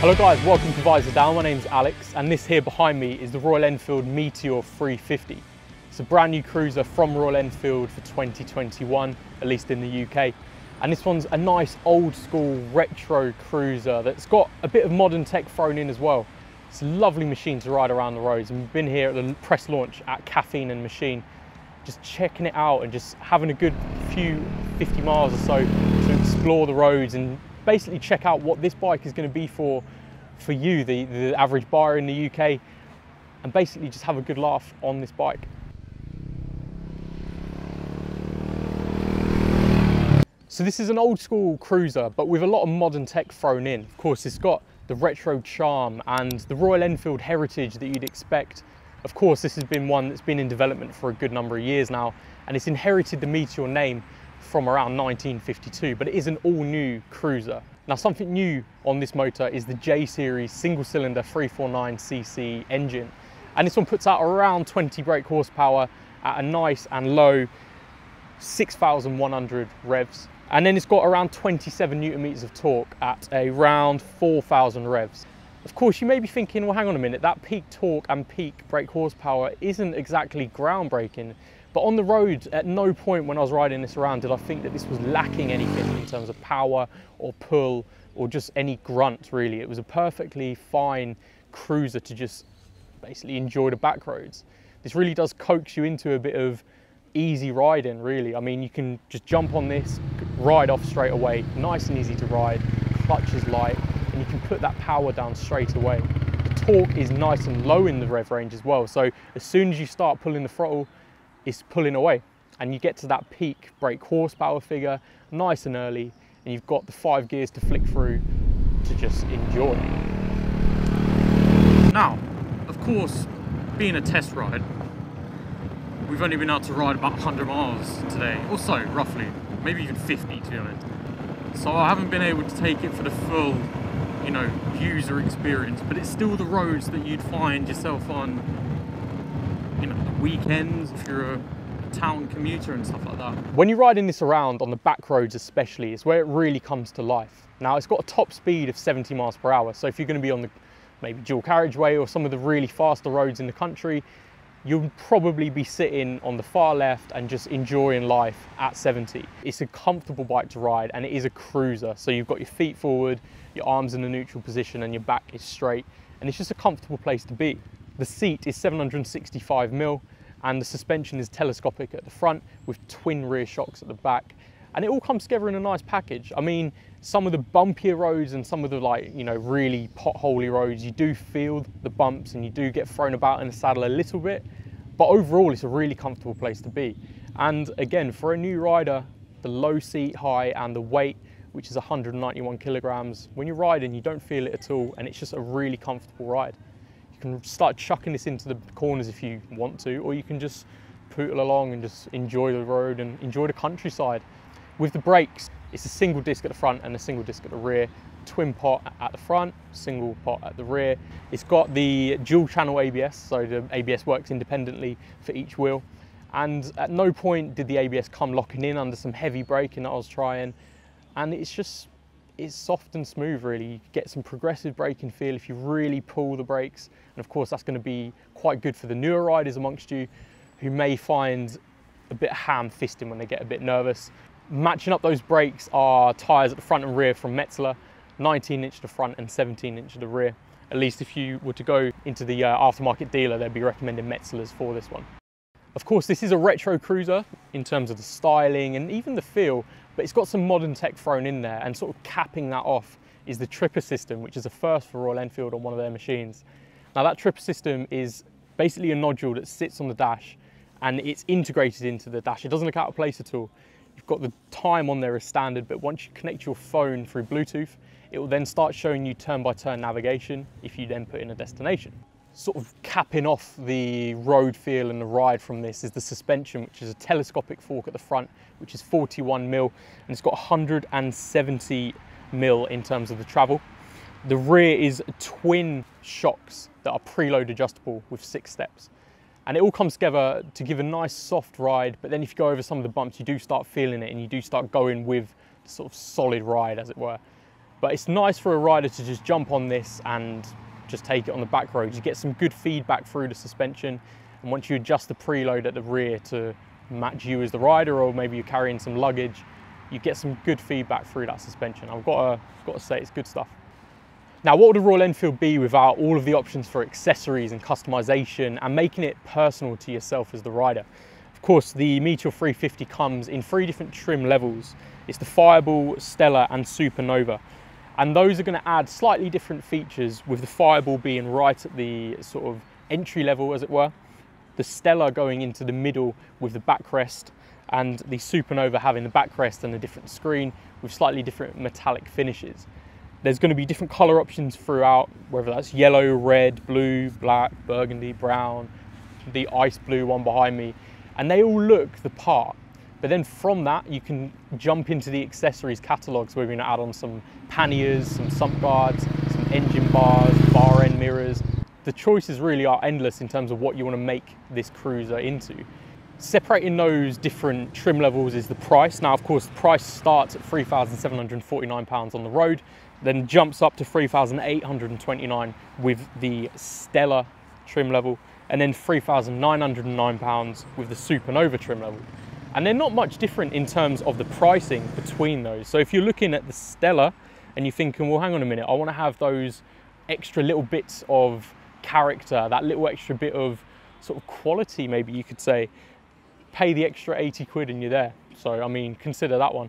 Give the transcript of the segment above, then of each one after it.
Hello guys, welcome to Visordown. My name's Alex and this here behind me is the Royal Enfield Meteor 350. It's a brand new cruiser from Royal Enfield for 2021, at least in the UK. And this one's a nice old school retro cruiser that's got a bit of modern tech thrown in as well. It's a lovely machine to ride around the roads, and we've been here at the press launch at Caffeine and Machine, just checking it out and just having a good few 50 miles or so to explore the roads and basically check out what this bike is going to be for you, the average buyer in the UK, and basically just have a good laugh on this bike. So this is an old school cruiser, but with a lot of modern tech thrown in. Of course, it's got the retro charm and the Royal Enfield heritage that you'd expect. Of course, this has been one that's been in development for a good number of years now, and it's inherited the Meteor name from around 1952, but it is an all-new cruiser. Now, something new on this motor is the J-Series single-cylinder 349cc engine, and this one puts out around 20 brake horsepower at a nice and low 6,100 revs, and then it's got around 27 newton meters of torque at around 4,000 revs. Of course, you may be thinking, well, hang on a minute, that peak torque and peak brake horsepower isn't exactly groundbreaking. But on the road, at no point when I was riding this around did I think that this was lacking anything in terms of power or pull or just any grunt, really. It was a perfectly fine cruiser to just basically enjoy the back roads. This really does coax you into a bit of easy riding, really. I mean, you can just jump on this, ride off straight away, nice and easy to ride, clutch is light, and you can put that power down straight away. The torque is nice and low in the rev range as well, so as soon as you start pulling the throttle, it's pulling away, and you get to that peak brake horsepower figure nice and early, and you've got the 5 gears to flick through to just enjoy. Now, of course, being a test ride, we've only been able to ride about 100 miles today, or so, roughly, maybe even 50 to be honest. So I haven't been able to take it for the full, user experience, but it's still the roads that you'd find yourself on, the weekends, if you're a town commuter and stuff like that. When you're riding this around on the back roads especially, is where it really comes to life. Now, it's got a top speed of 70 miles per hour, so if you're going to be on the maybe dual carriageway or some of the really faster roads in the country, you'll probably be sitting on the far left and just enjoying life at 70. It's a comfortable bike to ride, and it is a cruiser, so you've got your feet forward, your arms in a neutral position, and your back is straight, and it's just a comfortable place to be. The seat is 765mm, and the suspension is telescopic at the front with twin rear shocks at the back. And it all comes together in a nice package. I mean, some of the bumpier roads and some of the really potholey roads, you do feel the bumps and you do get thrown about in the saddle a little bit, but overall it's a really comfortable place to be. And again, for a new rider, the low seat height and the weight, which is 191 kilograms, when you're riding, you don't feel it at all, and it's just a really comfortable ride. You can start chucking this into the corners if you want to, or you can just poodle along and just enjoy the road and enjoy the countryside. With the brakes, it's a single disc at the front and a single disc at the rear, twin pot at the front, single pot at the rear. It's got the dual channel ABS, so the ABS works independently for each wheel. And at no point did the ABS come locking in under some heavy braking that I was trying. And it's soft and smooth, really. You get some progressive braking feel if you really pull the brakes. And of course, that's going to be quite good for the newer riders amongst you who may find a bit ham-fisting when they get a bit nervous. Matching up those brakes are tyres at the front and rear from Metzeler, 19-inch at the front and 17-inch at the rear. At least if you were to go into the aftermarket dealer, they'd be recommending Metzelers for this one. Of course, this is a retro cruiser in terms of the styling and even the feel, but it's got some modern tech thrown in there, and sort of capping that off is the tripper system, which is a first for Royal Enfield on one of their machines. Now, that tripper system is basically a nodule that sits on the dash and it's integrated into the dash. It doesn't look out of place at all. You've got the time on there as standard, but once you connect your phone through Bluetooth, it will then start showing you turn-by-turn navigation if you then put in a destination. Sort of capping off the road feel and the ride from this is the suspension, which is a telescopic fork at the front, which is 41mm, and it's got 170mm in terms of the travel. The rear is twin shocks that are preload adjustable with 6 steps. And it all comes together to give a nice soft ride, but then if you go over some of the bumps, you do start feeling it and you do start going with the sort of solid ride, as it were. But it's nice for a rider to just jump on this and just take it on the back road. You get some good feedback through the suspension, and once you adjust the preload at the rear to match you as the rider, or maybe you're carrying some luggage, you get some good feedback through that suspension. I've got to say, it's good stuff. Now, what would a Royal Enfield be without all of the options for accessories and customization and making it personal to yourself as the rider? Of course, the Meteor 350 comes in 3 different trim levels. It's the Fireball, Stellar and Supernova. And those are going to add slightly different features, with the Fireball being right at the sort of entry level, as it were. The Stellar going into the middle with the backrest, and the Supernova having the backrest and a different screen with slightly different metallic finishes. There's going to be different colour options throughout, whether that's yellow, red, blue, black, burgundy, brown, the ice blue one behind me, and they all look the part. But then from that, you can jump into the accessories catalogues, where we're going to add on some panniers, some sump guards, some engine bars, bar end mirrors. The choices really are endless in terms of what you want to make this cruiser into. Separating those different trim levels is the price. Now, of course, the price starts at £3,749 on the road, then jumps up to £3,829 with the Stellar trim level, and then £3,909 with the Supernova trim level. And they're not much different in terms of the pricing between those. So if you're looking at the Stellar and you're thinking, well, hang on a minute, I want to have those extra little bits of character, that little extra bit of sort of quality, maybe you could say, pay the extra 80 quid and you're there. So, I mean, consider that one.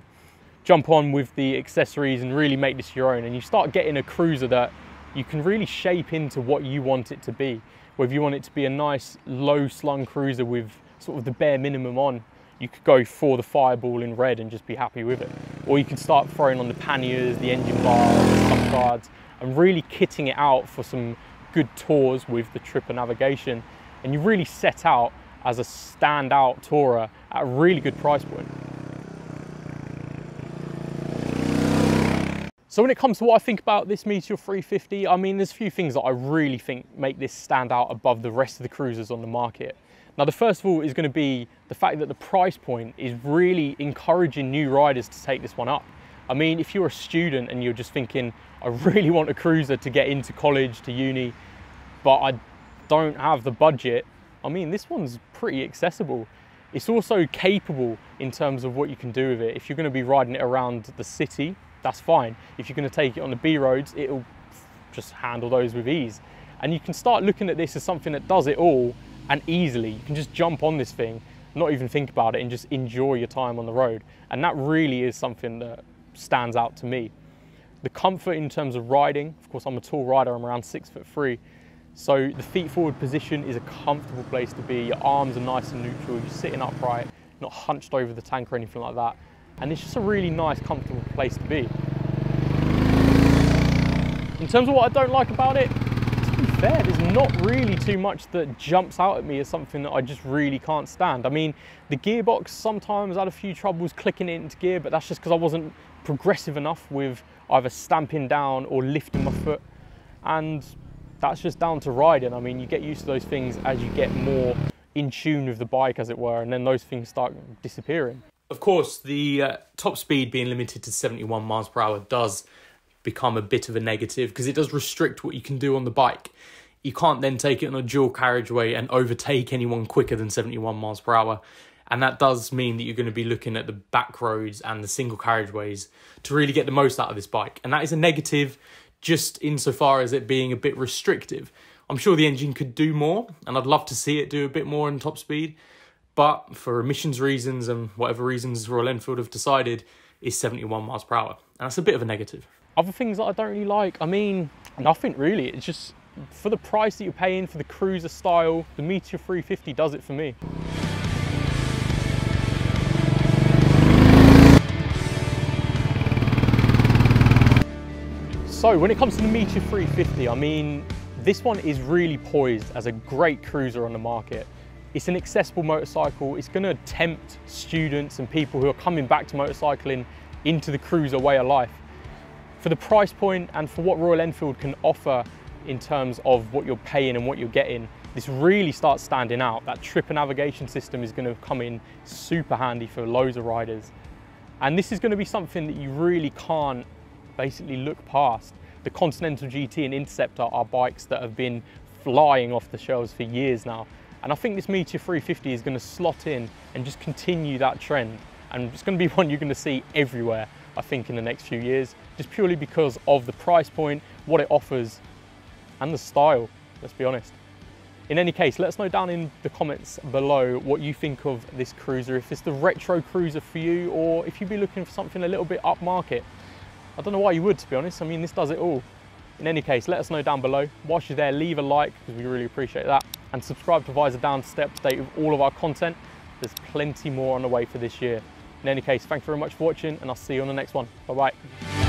Jump on with the accessories and really make this your own, and you start getting a cruiser that you can really shape into what you want it to be. Whether you want it to be a nice low slung cruiser with sort of the bare minimum on, you could go for the Fireball in red and just be happy with it. Or you could start throwing on the panniers, the engine bars, the sump guards, and really kitting it out for some good tours with the tripper navigation. And you really set out as a standout tourer at a really good price point. So when it comes to what I think about this Meteor 350, I mean, there's a few things that I really think make this stand out above the rest of the cruisers on the market. Now, the first of all is going to be the fact that the price point is really encouraging new riders to take this one up. I mean, if you're a student and you're just thinking, I really want a cruiser to get into college, to uni, but I don't have the budget, I mean, this one's pretty accessible. It's also capable in terms of what you can do with it. If you're going to be riding it around the city, that's fine. If you're going to take it on the B roads, it'll just handle those with ease. And you can start looking at this as something that does it all, and easily. You can just jump on this thing, not even think about it, and just enjoy your time on the road. And that really is something that stands out to me. The comfort in terms of riding, of course, I'm a tall rider, I'm around 6'3". So the feet forward position is a comfortable place to be. Your arms are nice and neutral, you're sitting upright, not hunched over the tank or anything like that. And it's just a really nice, comfortable place to be. In terms of what I don't like about it, to be fair, there's not really too much that jumps out at me as something that I just really can't stand. I mean, the gearbox, sometimes I had a few troubles clicking it into gear, but that's just because I wasn't progressive enough with either stamping down or lifting my foot. And that's just down to riding. I mean, you get used to those things as you get more in tune with the bike, as it were, and then those things start disappearing. Of course, the top speed being limited to 71 miles per hour does become a bit of a negative, because it does restrict what you can do on the bike. You can't then take it on a dual carriageway and overtake anyone quicker than 71 miles per hour. And that does mean that you're going to be looking at the back roads and the single carriageways to really get the most out of this bike. And that is a negative, just insofar as it being a bit restrictive. I'm sure the engine could do more, and I'd love to see it do a bit more in top speed. But for emissions reasons and whatever reasons Royal Enfield have decided, is 71 miles per hour. And that's a bit of a negative. Other things that I don't really like, I mean, nothing really. It's just, for the price that you're paying for the cruiser style, the Meteor 350 does it for me. So when it comes to the Meteor 350, I mean, this one is really poised as a great cruiser on the market. It's an accessible motorcycle. It's going to tempt students and people who are coming back to motorcycling into the cruiser way of life. For the price point and for what Royal Enfield can offer in terms of what you're paying and what you're getting, this really starts standing out. That tripper navigation system is going to come in super handy for loads of riders. And this is going to be something that you really can't basically look past. The Continental GT and Interceptor are bikes that have been flying off the shelves for years now. And I think this Meteor 350 is going to slot in and just continue that trend. And it's going to be one you're going to see everywhere, I think, in the next few years, just purely because of the price point, what it offers, and the style, let's be honest. In any case, let us know down in the comments below what you think of this cruiser, if it's the retro cruiser for you, or if you'd be looking for something a little bit upmarket. I don't know why you would, to be honest. I mean, this does it all. In any case, let us know down below. Whilst you're there, leave a like, because we really appreciate that. And subscribe to Visordown to stay up to date with all of our content. There's plenty more on the way for this year. In any case, thank you very much for watching, and I'll see you on the next one. Bye-bye.